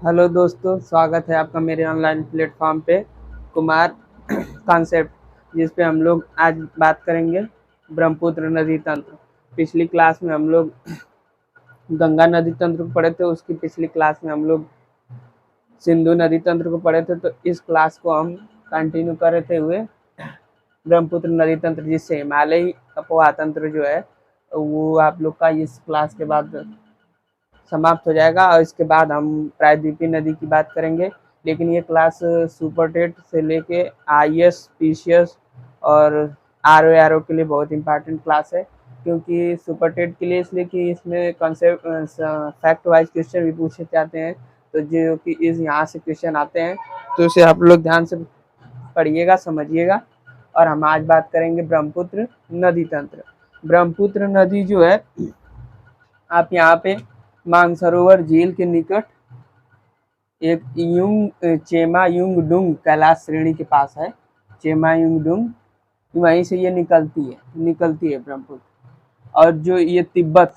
Hello दोस्तों, स्वागत है आपका मेरे ऑनलाइन प्लेटफॉर्म पे कुमार कॉन्सेप्ट, जिस पे हम लोग आज बात करेंगे ब्रह्मपुत्र नदी तंत्र। पिछली क्लास में हम लोग गंगा नदी तंत्र को पढ़े थे, उसकी पिछली क्लास में हम लोग सिंधु नदी तंत्र को पढ़े थे। तो इस क्लास को हम कंटिन्यू कर रहे हुए ब्रह्मपुत्र नदी तंत्र, जिससे हिमालयी अपवाह तंत्र जो है वो आप लोग का इस क्लास के बाद समाप्त हो जाएगा। और इसके बाद हम प्रायद्वीपीय नदी की बात करेंगे। लेकिन ये क्लास सुपर टेट से लेके IAS, PCS और RO के लिए बहुत इंपॉर्टेंट क्लास है, क्योंकि सुपर टेट के लिए इसलिए कि इसमें कॉन्सेप्ट फैक्ट वाइज क्वेश्चन भी पूछे जाते हैं। तो जो कि इस यहाँ से क्वेश्चन आते हैं, तो इसे आप लोग ध्यान से पढ़िएगा, समझिएगा। और हम आज बात करेंगे ब्रह्मपुत्र नदी तंत्र। ब्रह्मपुत्र नदी जो है, आप यहाँ पे मानसरोवर झील के निकट एक चेमायुंगडुंग कैलाश श्रेणी के पास है। चेमायुंगडुंग, वहीं से ये निकलती है ब्रह्मपुत्र। और जो ये तिब्बत,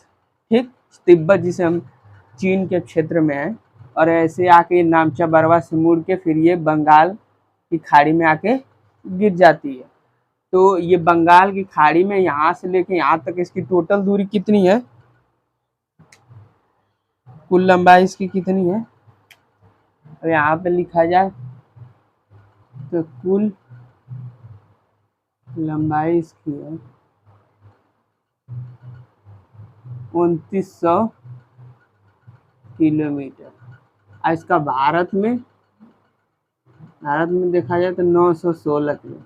ठीक, तिब्बत जिसे हम चीन के क्षेत्र में है, और ऐसे आके नामचा बरवा से मुड़ के फिर ये बंगाल की खाड़ी में आके गिर जाती है। तो ये बंगाल की खाड़ी में यहाँ से लेके यहाँ तक इसकी टोटल दूरी कितनी है, कुल लंबाई इसकी कितनी है? अब यहाँ पे लिखा जाए तो कुल लंबाई इसकी है 2900 किलोमीटर। और इसका भारत में देखा जाए तो 916 किलोमीटर,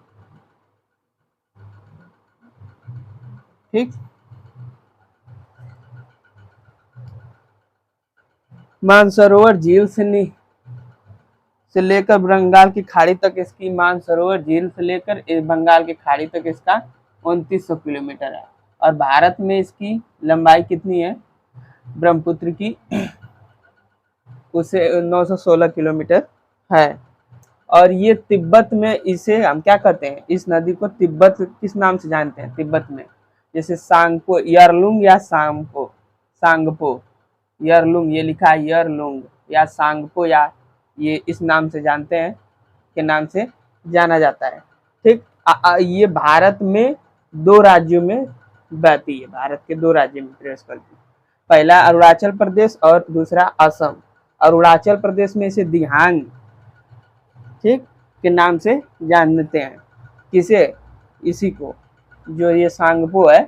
ठीक। मानसरोवर झील से लेकर बंगाल की खाड़ी तक इसकी मानसरोवर झील से लेकर बंगाल की खाड़ी तक इसका 2900 किलोमीटर है। और भारत में इसकी लंबाई कितनी है ब्रह्मपुत्र की, उसे 916 किलोमीटर है। और ये तिब्बत में, इसे हम क्या कहते हैं, इस नदी को तिब्बत किस नाम से जानते हैं तिब्बत में? जैसे सांगपो, यरलुंग या सांगपो, यरलुंग, ये लिखा है यरलुंग या सांगपो, या ये इस नाम से जानते हैं, के नाम से जाना जाता है, ठीक। ये भारत में 2 राज्यों में बहती है, भारत के 2 राज्यों में प्रवेश करती है। पहला अरुणाचल प्रदेश और दूसरा असम। अरुणाचल प्रदेश में इसे दिहांग, ठीक, के नाम से जानते हैं। किसे? इसी को, जो ये सांगपो है,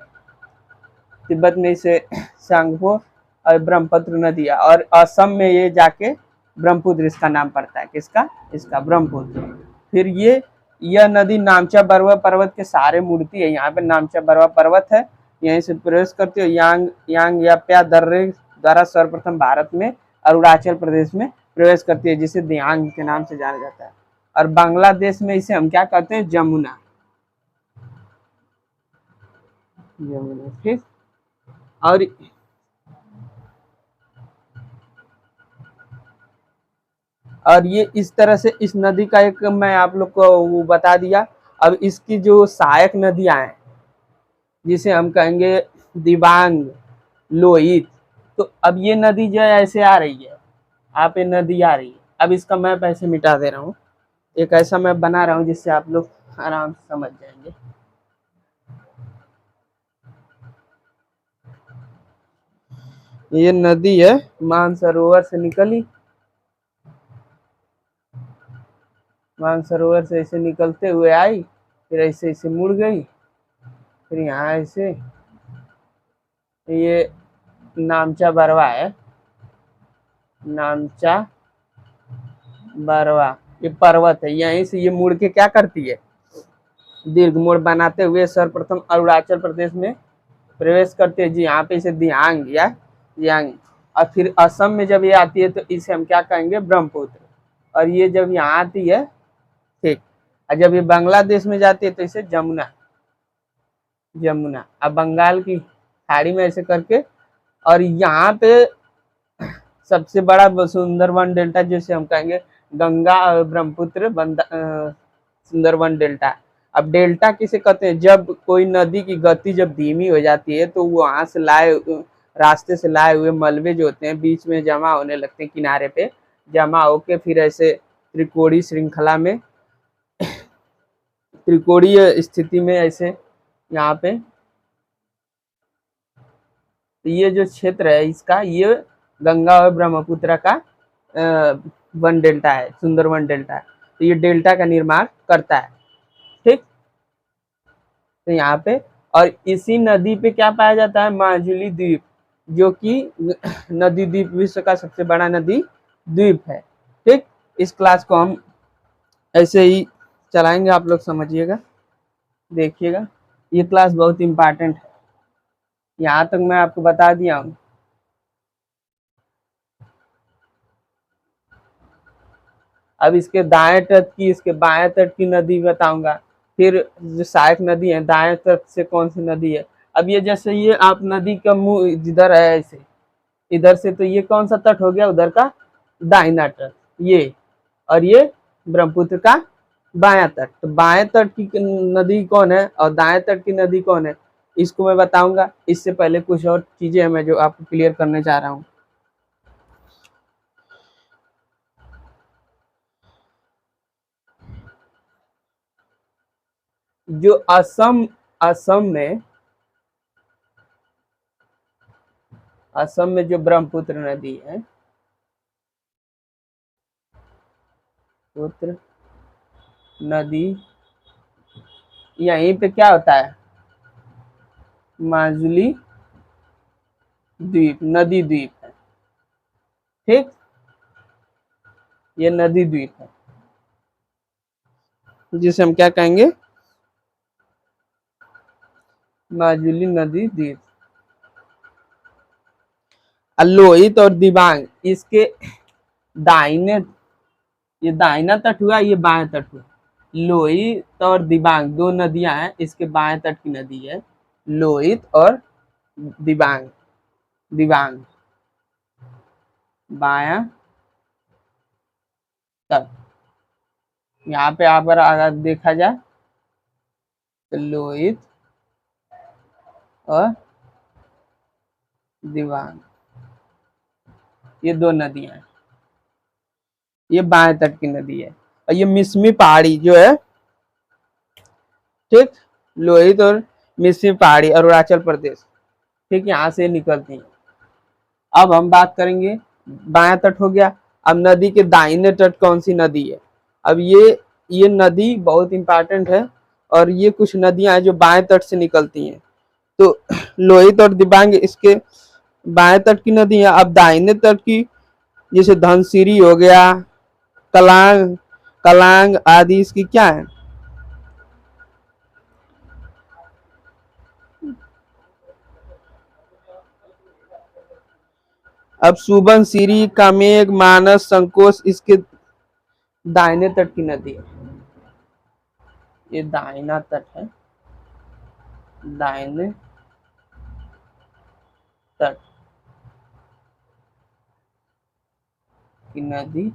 तिब्बत में इसे सांगपो और ब्रह्मपुत्र नदी है। और असम में ये जाके ब्रह्मपुत्र इसका नाम पड़ता है। किसका? इसका, ब्रह्मपुत्र। फिर यह नदी नामचा बरवा पर्वत के सहारे मुड़ती है। यहाँ पे नामचा बरवा पर्वत है, यहीं से प्रवेश करती है। यांग या प्या दर्रे द्वारा सर्वप्रथम भारत में अरुणाचल प्रदेश में प्रवेश करती है, जिसे दियांग के नाम से जाना जाता है। और बांग्लादेश में इसे हम क्या कहते हैं? जमुना, ठीक। और ये इस तरह से इस नदी का एक मैं आप लोग को वो बता दिया। अब इसकी जो सहायक नदियां हैं, जिसे हम कहेंगे दिबांग, लोहित, तो अब ये नदी जो है ऐसे आ रही है, आप ये नदी आ रही है। अब इसका मैप ऐसे मिटा दे रहा हूँ, एक ऐसा मैप बना रहा हूँ जिससे आप लोग आराम से समझ जाएंगे। ये नदी है, मानसरोवर से निकली, मानसरोवर से ऐसे निकलते हुए आई, फिर ऐसे ऐसे मुड़ गई, फिर यहाँ ऐसे, ये नामचा बरवा है, नामचा बरवा, ये पर्वत है। यहीं से ये मुड़ के क्या करती है, दीर्घ मोड़ बनाते हुए सर्वप्रथम अरुणाचल प्रदेश में प्रवेश करती है। जी, यहाँ पे इसे दियांग या यांग। और फिर असम में जब ये आती है तो इसे हम क्या कहेंगे? ब्रह्मपुत्र। और ये जब यहाँ आती है, ठीक, और जब ये बांग्लादेश में जाती है तो इसे जमुना, अब बंगाल की खाड़ी में ऐसे करके। और यहाँ पे सबसे बड़ा सुंदरवन डेल्टा, जिसे हम कहेंगे गंगा और ब्रह्मपुत्र सुंदरवन डेल्टा। अब डेल्टा किसे कहते हैं? जब कोई नदी की गति जब धीमी हो जाती है तो वो वहां से रास्ते से लाए हुए मलबे जो होते हैं बीच में जमा होने लगते हैं किनारे पे, जमा होके फिर ऐसे त्रिकोणीय श्रृंखला में, त्रिकोणीय स्थिति में ऐसे यहाँ पे, तो ये जो क्षेत्र है इसका, ये गंगा और ब्रह्मपुत्र का वन डेल्टा है, सुंदरवन डेल्टा है। तो ये डेल्टा का निर्माण करता है, ठीक। तो यहाँ पे, और इसी नदी पे क्या पाया जाता है, माजुली द्वीप, जो कि नदी द्वीप, विश्व का सबसे बड़ा नदी द्वीप है, ठीक। इस क्लास को हम ऐसे ही चलाएंगे, आप लोग समझिएगा, देखिएगा, ये क्लास बहुत इंपॉर्टेंट है। यहाँ तक मैं आपको बता दिया हूँ। अब इसके दाएं तट की, इसके बाएं तट की नदी बताऊंगा, फिर जो सहायक नदी है दाएं तट से कौन सी नदी है। अब ये जैसे ये आप नदी का मुंह जिधर है ऐसे, इधर से, तो ये कौन सा तट हो गया, उधर का दाहिना तट ये, और ये ब्रह्मपुत्र का बायां तट। तो बाएं तट की नदी कौन है और दाएं तट की नदी कौन है, इसको मैं बताऊंगा। इससे पहले कुछ और चीजें हैं मैं जो आपको क्लियर करने जा रहा हूँ। जो असम में जो ब्रह्मपुत्र नदी है, पुत्र नदी, यहीं पे क्या होता है, माजुली द्वीप, नदी द्वीप है, ठीक। ये नदी द्वीप है जिसे हम क्या कहेंगे, माजुली नदी द्वीप। लोहित और दिबांग, इसके दाहिने, ये दाहिना तट हुआ, ये बाएं तट हुआ। लोहित और दिबांग दो नदियां हैं, इसके बाएं तट की नदी है लोहित और दिबांग, दिबांग बायां तट। यहाँ पे अगर देखा जाए तो लोहित और दिबांग, ये दो नदियां हैं, ये बाएं तट की नदी है। और ये मिसमी पहाड़ी जो है, ठीक, लोहित और मिसमी पहाड़ी अरुणाचल प्रदेश, ठीक, यहाँ से निकलती है। अब हम बात करेंगे, बायां तट हो गया। अब नदी के दाहिने तट कौन सी नदी है। अब ये नदी बहुत इंपॉर्टेंट है, और ये कुछ नदियां हैं जो बाएं तट से निकलती हैं। तो लोहित और दिबांग इसके बाएं तट की नदी है। अब दाहिने तट की, जैसे धनसिरी हो गया, कलांग, कलांग आदि, इसकी क्या है, अब सुबनसिरी, कामेग, मानस, संकोच इसके दाहिने तट की नदी है। ये दाहिना तट है, दाहिने तट की नदी।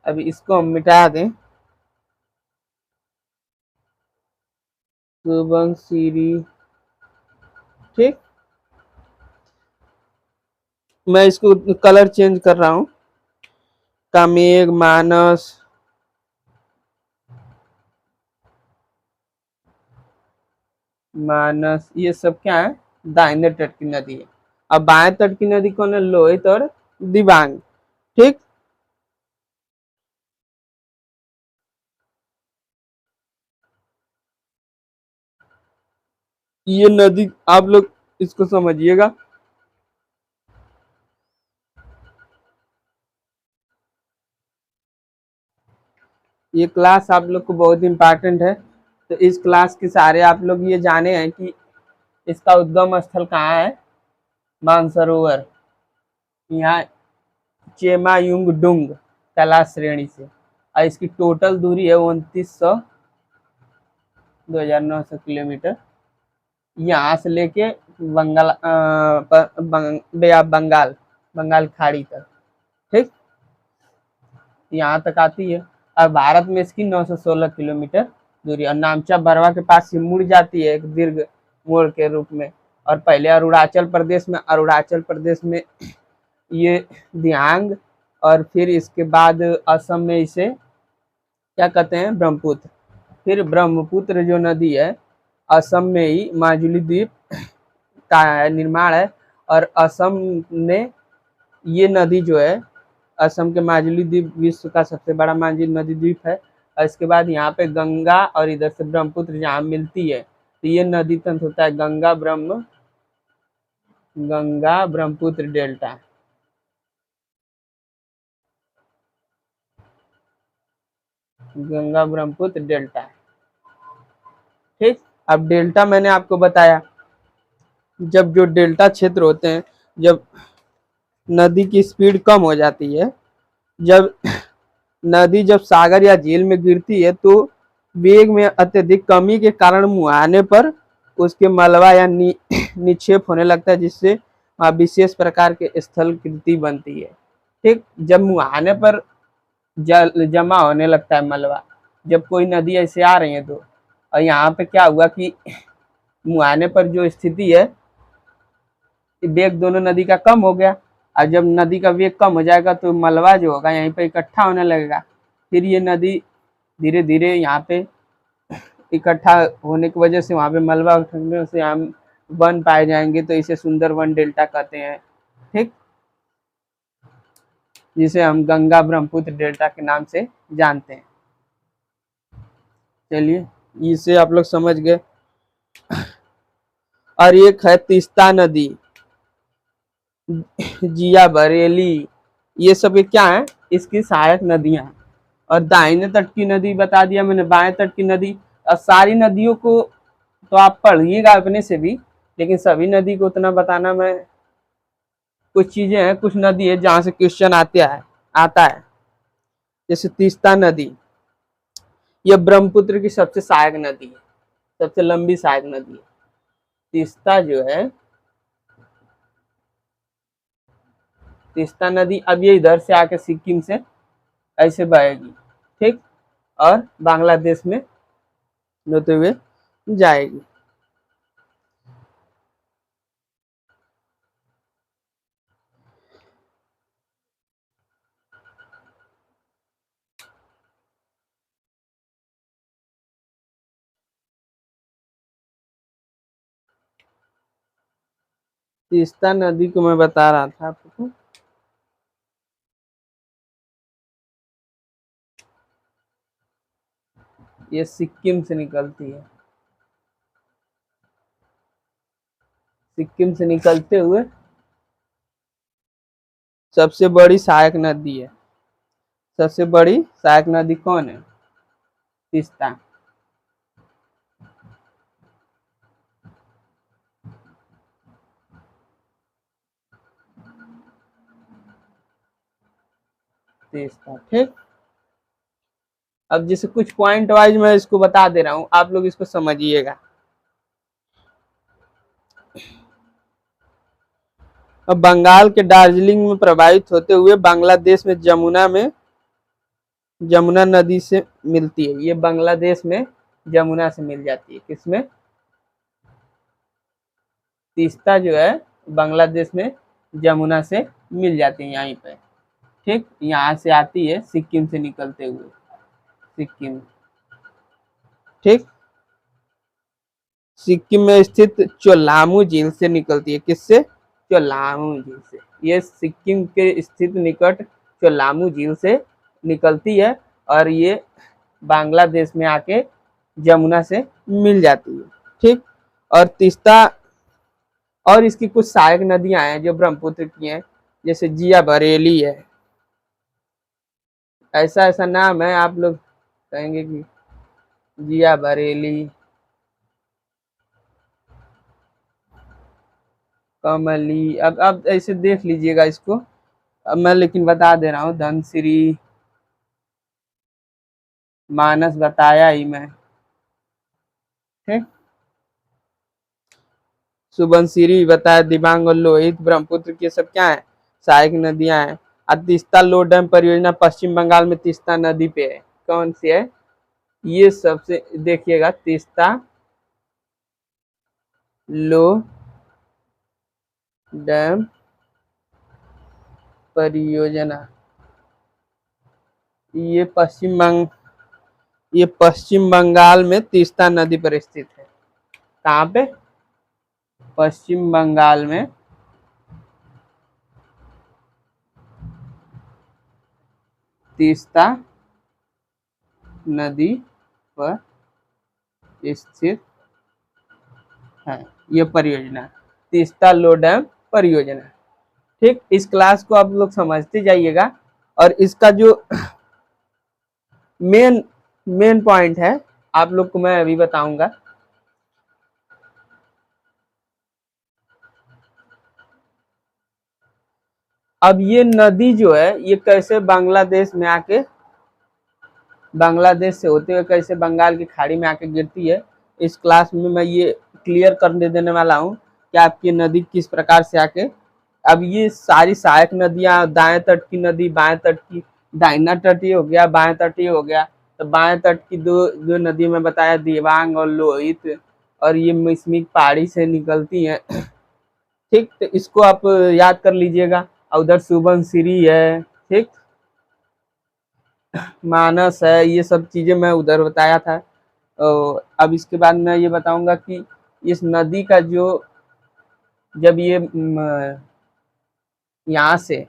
अभी इसको हम मिटा दें, सुबनसिरी, ठीक। मैं इसको कलर चेंज कर रहा हूं, कामेग, मानस, मानस, ये सब क्या है, दाहिने तट की नदी है। अब बाएं तट की नदी कौन है, लोहित और दिबांग, ठीक। ये नदी आप लोग इसको समझिएगा, ये क्लास आप लोग को बहुत इंपॉर्टेंट है। तो इस क्लास के सारे आप लोग ये जाने हैं कि इसका उद्गम स्थल कहाँ है, मानसरोवर, यहाँ चेमायुंगडुंग कैलाश श्रेणी से। और इसकी टोटल दूरी है 2900 किलोमीटर, यहाँ से लेके बंगाल बंगाल खाड़ी तक, ठीक, यहाँ तक आती है। और भारत में इसकी 916 किलोमीटर दूरी, और नामचा बरवा के पास से मुड़ जाती है एक दीर्घ मोड़ के रूप में। और पहले अरुणाचल प्रदेश में ये दियांग, और फिर इसके बाद असम में इसे क्या कहते हैं, ब्रह्मपुत्र। फिर ब्रह्मपुत्र जो नदी है, असम में ही माजुली द्वीप का निर्माण है, और असम ने ये नदी जो है, असम के माजुली द्वीप विश्व का सबसे बड़ा माजुली नदी द्वीप है। और इसके बाद यहाँ पे गंगा और इधर से ब्रह्मपुत्र जहाँ मिलती है, तो ये नदी तंत्र होता है गंगा ब्रह्मपुत्र डेल्टा। गंगा ब्रह्मपुत्र डेल्टा, ठीक। अब डेल्टा मैंने आपको बताया, जब जो डेल्टा क्षेत्र होते हैं, जब नदी की स्पीड कम हो जाती है, जब नदी जब सागर या झील में गिरती है, तो वेग में अत्यधिक कमी के कारण मुहाने पर उसके मलबा या निक्षेप होने लगता है, जिससे विशेष प्रकार के स्थलकृति बनती है, ठीक। जब मुहाने पर जल जमा होने लगता है मलबा, जब कोई नदी ऐसे आ रही है तो, और यहाँ पे क्या हुआ कि मुहाने पर जो स्थिति है, वेग दोनों नदी का कम हो गया, और जब नदी का वेग कम हो जाएगा तो मलबा जो होगा यहीं पे इकट्ठा होने लगेगा। फिर ये नदी धीरे धीरे यहाँ पे इकट्ठा होने की वजह से वहाँ पे मलबा उठने से हम वन पाए जाएंगे, तो इसे सुंदर वन डेल्टा कहते हैं, ठीक, जिसे हम गंगा ब्रह्मपुत्र डेल्टा के नाम से जानते हैं। चलिए, इसे आप लोग समझ गए। और एक है तीस्ता नदी, जिया बरेली, ये सब क्या है, इसकी सहायक नदियां। और दाहिने तट की नदी बता दिया मैंने, बाएं तट की नदी। और सारी नदियों को तो आप पढ़िएगा अपने से भी, लेकिन सभी नदी को उतना बताना, मैं कुछ चीजें हैं, कुछ नदी है जहां से क्वेश्चन आता है। जैसे तीस्ता नदी, यह ब्रह्मपुत्र की सबसे सहायक नदी है, सबसे लंबी सहायक नदी है। तीस्ता जो है, तीस्ता नदी अब ये इधर से आके सिक्किम से ऐसे बहेगी, ठीक, और बांग्लादेश में होते हुए जाएगी। तीस्ता नदी को मैं बता रहा था आपको, ये सिक्किम से निकलती है, सिक्किम से निकलते हुए सबसे बड़ी सहायक नदी है। सबसे बड़ी सहायक नदी कौन है? तीस्ता। तीस्ता, ठीक। अब जैसे कुछ पॉइंट वाइज मैं इसको बता दे रहा हूं, आप लोग इसको समझिएगा। अब बंगाल के दार्जिलिंग में प्रवाहित होते हुए बांग्लादेश में जमुना नदी से मिलती है। ये बांग्लादेश में जमुना से मिल जाती है, किसमें? तीस्ता जो है बांग्लादेश में जमुना से मिल जाती है यहीं पे, ठीक। यहाँ से आती है सिक्किम से निकलते हुए, सिक्किम, ठीक। सिक्किम में स्थित चोलामू झील से निकलती है, किससे? चोलामू झील से। ये सिक्किम के स्थित निकट चोलामू झील से निकलती है, और ये बांग्लादेश में आके जमुना से मिल जाती है, ठीक। और तीस्ता, और इसकी कुछ सहायक नदियां हैं जो ब्रह्मपुत्र की हैं, जैसे जिया बरेली है, ऐसा ऐसा नाम है, आप लोग कहेंगे कि जिया बरेली, कमली। अब ऐसे देख लीजिएगा इसको, अब मैं लेकिन बता दे रहा हूँ, धनसिरी, मानस बताया ही मैं, ठीक। सुबनसिरी बताया, दिबांग और लोहित ब्रह्मपुत्र के सब क्या है, सहायक नदियां हैं। और तीस्ता लो डैम परियोजना पश्चिम बंगाल में तीस्ता नदी पे है। कौन सी है? ये सबसे देखिएगा, तीस्ता लो डैम परियोजना, ये पश्चिम बंगाल में तीस्ता नदी पर स्थित है। कहाँ पे? पश्चिम बंगाल में तीस्ता नदी पर स्थित है ये परियोजना, तीस्ता लो डैम परियोजना। ठीक, इस क्लास को आप लोग समझते जाइएगा। और इसका जो मेन पॉइंट है आप लोग को मैं अभी बताऊंगा। अब ये नदी जो है ये कैसे बांग्लादेश में आके, बांग्लादेश से होते हुए कैसे बंगाल की खाड़ी में आके गिरती है, इस क्लास में मैं ये क्लियर कर देने वाला हूँ कि आपकी नदी किस प्रकार से आके, अब ये सारी सहायक नदियां, दाएं तट की नदी, बाएं तट की, दाहिना तट ये हो गया, बाएं तट ये हो गया। तो बाएं तट की दो नदी में बताया, देवांग और लोहित, और ये मिसमिक पहाड़ी से निकलती हैं। ठीक, तो इसको आप याद कर लीजिएगा। उधर सुबनसिरी है, ठीक, मानस है, ये सब चीजें मैं उधर बताया था। अब इसके बाद मैं ये बताऊंगा कि इस नदी का जो, जब ये यहाँ से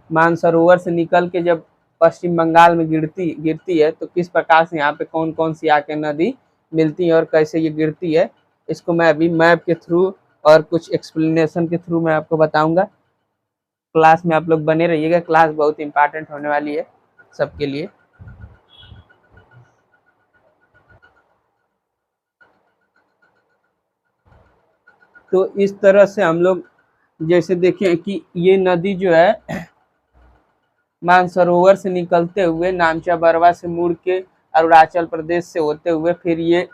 मानसरोवर से निकल के जब पश्चिम बंगाल में गिरती है तो किस प्रकार से यहाँ पे कौन कौन सी आके नदी मिलती है और कैसे ये गिरती है, इसको मैं अभी मैप के थ्रू और कुछ एक्सप्लेनेशन के थ्रू मैं आपको बताऊंगा। क्लास में आप लोग बने रहिएगा, क्लास बहुत इंपॉर्टेंट होने वाली है सबके लिए। तो इस तरह से हम लोग जैसे देखें कि ये नदी जो है मानसरोवर से निकलते हुए नामचा बरवा से मुड़ के अरुणाचल प्रदेश से होते हुए फिर ये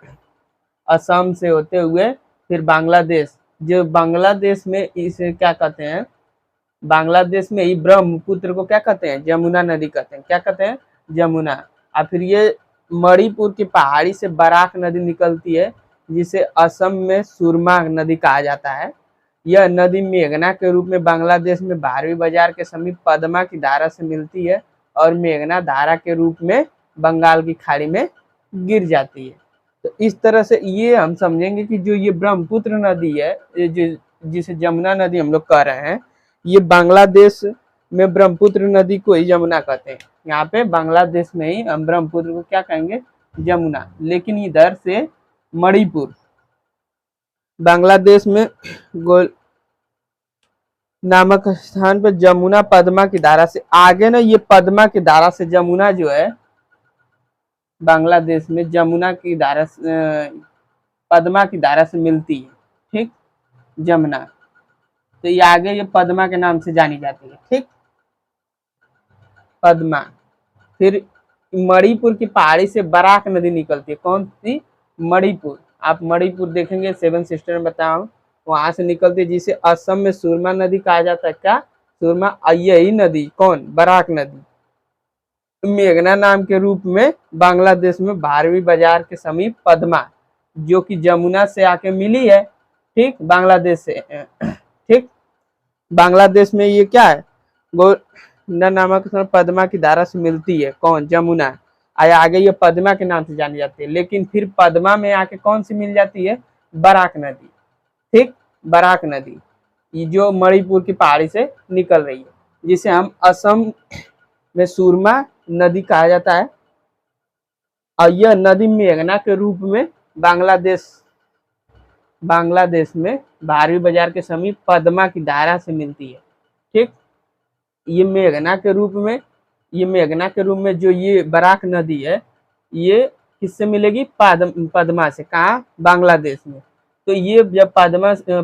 असम से होते हुए फिर बांग्लादेश, जो बांग्लादेश में इसे क्या कहते हैं, बांग्लादेश में ही ब्रह्मपुत्र को क्या कहते हैं, जमुना नदी कहते हैं। क्या कहते हैं? जमुना। और फिर ये मणिपुर की पहाड़ी से बराक नदी निकलती है जिसे असम में सुरमा नदी कहा जाता है। यह नदी मेघना के रूप में बांग्लादेश में 12वीं बाजार के समीप पद्मा की धारा से मिलती है और मेघना धारा के रूप में बंगाल की खाड़ी में गिर जाती है। तो इस तरह से ये हम समझेंगे कि जो ये ब्रह्मपुत्र नदी है, जिसे जमुना नदी हम लोग कह रहे हैं, ये बांग्लादेश में ब्रह्मपुत्र नदी को ही जमुना कहते हैं। यहाँ पे बांग्लादेश में ही हम ब्रह्मपुत्र को क्या कहेंगे, जमुना। लेकिन इधर से मणिपुर, बांग्लादेश में गोल नामक स्थान पर जमुना पद्मा की धारा से आगे ना, ये पद्मा की धारा से जमुना जो है बांग्लादेश में जमुना की धारा पद्मा की धारा से मिलती है। ठीक, जमुना, तो ये आगे ये पद्मा के नाम से जानी जाती है। ठीक, पद्मा। फिर मणिपुर की पहाड़ी से बराक नदी निकलती है। कौन सी? मणिपुर। आप मणिपुर देखेंगे, सेवन सिस्टर में बताऊं, वहां से निकलती है जिसे असम में सुरमा नदी कहा जाता है। क्या? सुरमा। यही नदी कौन? बराक नदी मेघना नाम के रूप में बांग्लादेश में 12वीं बाजार के समीप पद्मा, जो कि जमुना से आके मिली है, ठीक, बांग्लादेश से। ठीक, बांग्लादेश में ये क्या है, गोंडा नामक पद्मा की धारा से मिलती है। कौन? जमुना। आगे ये पद्मा के नाम से जानी जाती है। लेकिन फिर पद्मा में आके कौन सी मिल जाती है? बराक नदी। ठीक, बराक नदी, ये जो मणिपुर की पहाड़ी से निकल रही है, जिसे हम असम में सुरमा नदी कहा जाता है। और यह नदी मेघना के रूप में बांग्लादेश में 12वीं बाजार के समीप पद्मा की धारा से मिलती है। ठीक, ये मेघना के रूप में जो ये बराक नदी है, ये किससे मिलेगी? पद्मा से। कहाँ? बांग्लादेश में। तो ये जब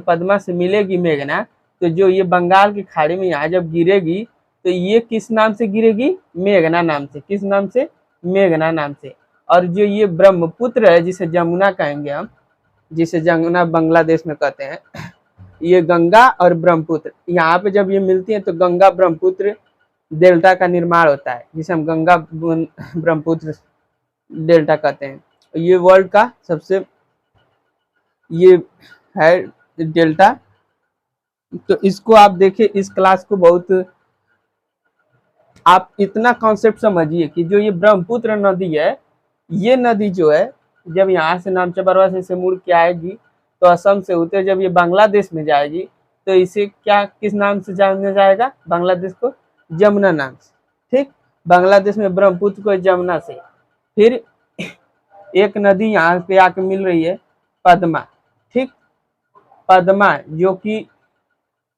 पद्मा से मिलेगी मेघना, तो जो ये बंगाल की खाड़ी में यहाँ जब गिरेगी तो ये किस नाम से गिरेगी? मेघना नाम से। किस नाम से? मेघना नाम से। और जो ये ब्रह्मपुत्र है, जिसे जमुना कहेंगे हम, जिसे जमुना बांग्लादेश में कहते हैं, ये गंगा और ब्रह्मपुत्र यहाँ पे जब ये मिलती है तो गंगा ब्रह्मपुत्र डेल्टा का निर्माण होता है, जिसे हम गंगा ब्रह्मपुत्र डेल्टा कहते हैं। ये वर्ल्ड का सबसे ये है डेल्टा तो इसको आप देखिए, इस क्लास को बहुत आप इतना कॉन्सेप्ट समझिए कि जो ये ब्रह्मपुत्र नदी है, ये नदी जो है जब यहाँ से नामचा बरवा से मुड़ के आएगी तो असम से होते जब ये बांग्लादेश में जाएगी तो इसे क्या किस नाम से जाना जाएगा, बांग्लादेश को जमुना नाम से। ठीक, बांग्लादेश में ब्रह्मपुत्र को जमुना से। फिर एक नदी यहाँ पे आके मिल रही है पद्मा। ठीक, पद्मा जो कि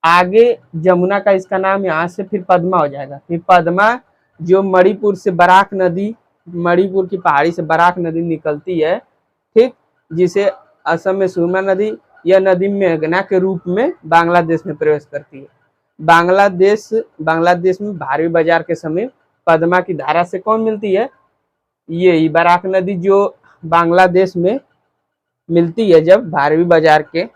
आगे जमुना का इसका नाम यहाँ से फिर पद्मा हो जाएगा। फिर पद्मा जो मणिपुर से बराक नदी, मणिपुर की पहाड़ी से बराक नदी निकलती है, ठीक, जिसे असम में सुरमा नदी, यह नदी मेघना के रूप में बांग्लादेश में प्रवेश करती है। बांग्लादेश में भारवी बाजार के समीप पद्मा की धारा से कौन मिलती है, ये बराक नदी जो बांग्लादेश में मिलती है जब भारवी बाजार के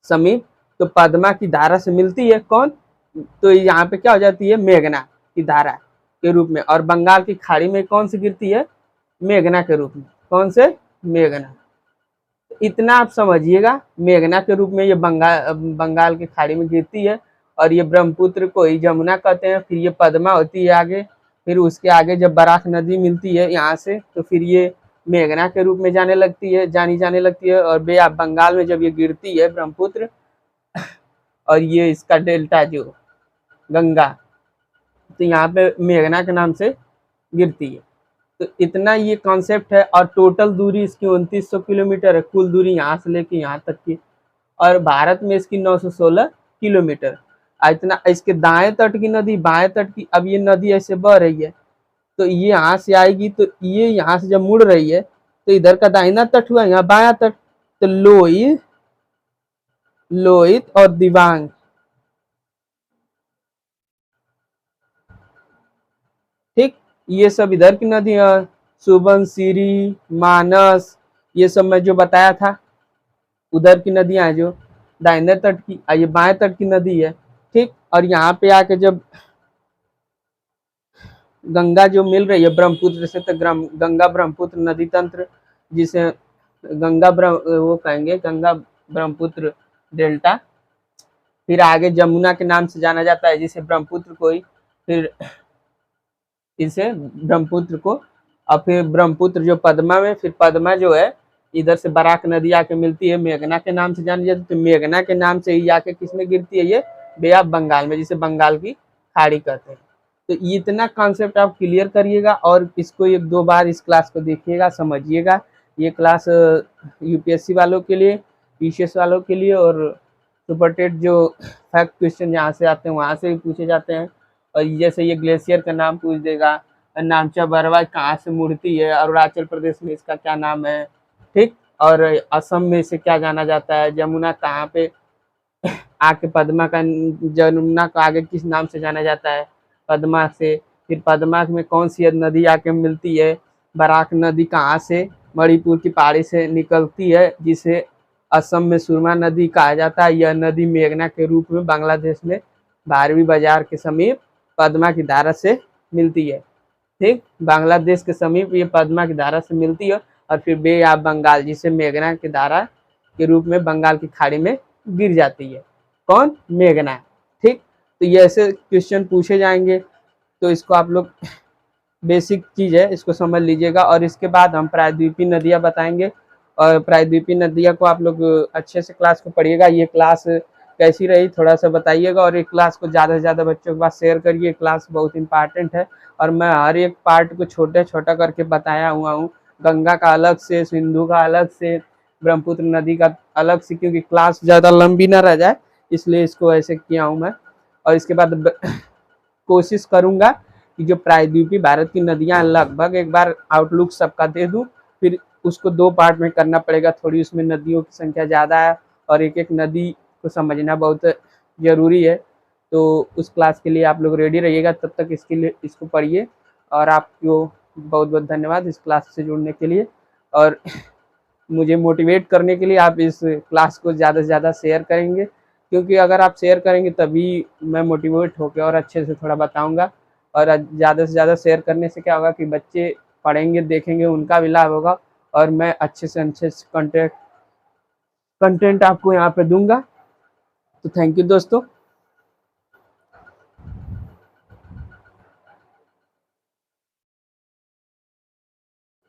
समीप, तो पद्मा की धारा से मिलती है कौन, तो यहाँ पे क्या हो जाती है, मेघना की धारा के रूप में। और बंगाल की खाड़ी में कौन सी गिरती है, मेघना के रूप में। कौन से, मेघना। इतना आप समझिएगा, मेघना के रूप में ये बंगाल की खाड़ी में गिरती है। और ये ब्रह्मपुत्र को ही जमुना कहते हैं। फिर ये पद्मा होती है आगे, फिर उसके आगे जब बराक नदी मिलती है यहाँ से तो फिर ये मेघना के रूप में जाने लगती है। और बे ऑफ बंगाल में जब ये गिरती है ब्रह्मपुत्र, और ये इसका डेल्टा जो गंगा, तो यहाँ पे मेघना के नाम से गिरती है। तो इतना ये कॉन्सेप्ट है। और टोटल दूरी इसकी 2900 किलोमीटर है, कुल दूरी यहाँ से लेके यहाँ तक की। और भारत में इसकी 916 किलोमीटर। इतना इसके दाएं तट की नदी, बाएं तट की, अब ये नदी ऐसे बह रही है तो ये यहाँ से आएगी, तो ये यहाँ से जब मुड़ रही है तो इधर का दाहिना तट हुआ, यहाँ बाया तट। तो लोहित और दिबांग, ठीक, ये सब इधर की नदी है। सुबनसिरी, मानस, ये सब मैं जो बताया था उधर की नदियां हैं जो दाहिने तट की, ये बाएं तट की नदी है। ठीक, और यहाँ पे आके जब गंगा जो मिल रही है ब्रह्मपुत्र से, तो गंगा ब्रह्मपुत्र नदी तंत्र, जिसे वो कहेंगे गंगा ब्रह्मपुत्र डेल्टा। फिर आगे जमुना के नाम से जाना जाता है, जिसे ब्रह्मपुत्र को ही फिर इसे ब्रह्मपुत्र को, और फिर ब्रह्मपुत्र जो पद्मा में, फिर पद्मा जो है इधर से बराक नदी आके मिलती है, मेघना के नाम से जानी जाती है। तो मेघना के नाम से ही आके किसमें गिरती है, ये बे ऑफ बंगाल में, जिसे बंगाल की खाड़ी कहते हैं। तो इतना कॉन्सेप्ट आप क्लियर करिएगा और इसको एक दो बार इस क्लास को देखिएगा, समझिएगा। ये क्लास यूपीएससी वालों के लिए, पीसीएस वालों के लिए, और सुपर टेट जो फैक्ट क्वेश्चन जहाँ से आते हैं वहाँ से भी पूछे जाते हैं। और जैसे ये ग्लेशियर का नाम पूछ देगा, नामचा बरवा कहाँ से मुड़ती है, अरुणाचल प्रदेश में इसका क्या नाम है, ठीक, और असम में इसे क्या जाना जाता है, जमुना कहाँ पे आके पद्मा का, जमुना को आगे किस नाम से जाना जाता है, पद्मा से। फिर पद्मा में कौन सी नदी आके मिलती है, बराक नदी कहाँ से, मणिपुर की पहाड़ी से निकलती है, जिसे असम में सुरमा नदी कहा जाता है। यह नदी मेघना के रूप में बांग्लादेश में भारवी बाजार के समीप पद्मा की धारा से मिलती है। ठीक, बांग्लादेश के समीप ये पद्मा की धारा से मिलती है। और फिर बे ऑफ बंगाल, जिसे मेघना की धारा के रूप में बंगाल की खाड़ी में गिर जाती है, कौन, मेघना। ठीक, तो ये ऐसे क्वेश्चन पूछे जाएंगे, तो इसको आप लोग बेसिक चीज है, इसको समझ लीजिएगा। और इसके बाद हम प्रायद्वीपीय नदियां बताएंगे, और प्रायद्वीपीय नदियां को आप लोग अच्छे से क्लास को पढ़िएगा। ये क्लास कैसी रही थोड़ा सा बताइएगा, और एक क्लास को ज़्यादा से ज़्यादा बच्चों के पास शेयर करिए। क्लास बहुत इंपॉर्टेंट है, और मैं हर एक पार्ट को छोटा छोटा करके बताया हुआ हूँ। गंगा का अलग से, सिंधु का अलग से, ब्रह्मपुत्र नदी का अलग से, क्योंकि क्लास ज़्यादा लंबी ना रह जाए, इसलिए इसको ऐसे किया हूँ मैं। और इसके बाद कोशिश करूँगा कि जो प्रायद्वीपीय भारत की नदियाँ लगभग एक बार आउटलुक सबका दे दूँ, फिर उसको दो पार्ट में करना पड़ेगा। थोड़ी उसमें नदियों की संख्या ज़्यादा है और एक एक नदी को समझना बहुत ज़रूरी है। तो उस क्लास के लिए आप लोग रेडी रहिएगा, तब तक इसके लिए इसको पढ़िए। और आपको बहुत बहुत धन्यवाद इस क्लास से जुड़ने के लिए, और मुझे मोटिवेट करने के लिए आप इस क्लास को ज़्यादा से ज़्यादा शेयर करेंगे, क्योंकि अगर आप शेयर करेंगे तभी मैं मोटिवेट होकर और अच्छे से थोड़ा बताऊँगा। और ज़्यादा से ज़्यादा शेयर करने से क्या होगा कि बच्चे पढ़ेंगे, देखेंगे, उनका भी लाभ होगा, और मैं अच्छे से अच्छे कंटेंट आपको यहाँ पे दूंगा। तो थैंक यू दोस्तों।